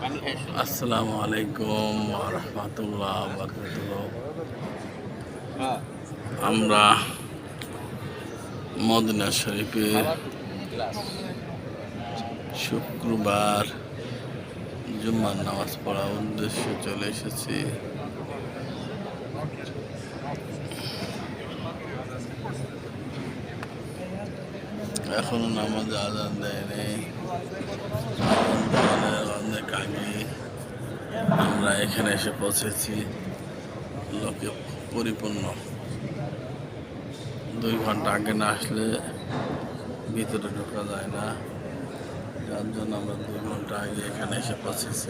আসসালামু আলাইকুম রহমতুল্লাহ বারাকাতুহু। আমরা মদিনা শরীফে শুক্রবার জুম্মার নামাজ পড়ার উদ্দেশ্যে চলে এসেছি। এখনো নামাজ আজান দেয়নি, অনেক আগে আমরা এখানে এসে পৌঁছেছি। লোকে পরিপূর্ণ। 2 ঘন্টা আগে না আসলে ভিতরে ঢোকা যায় না, যার জন্য আমরা 2 ঘন্টা আগে এখানে এসে পৌঁছেছি।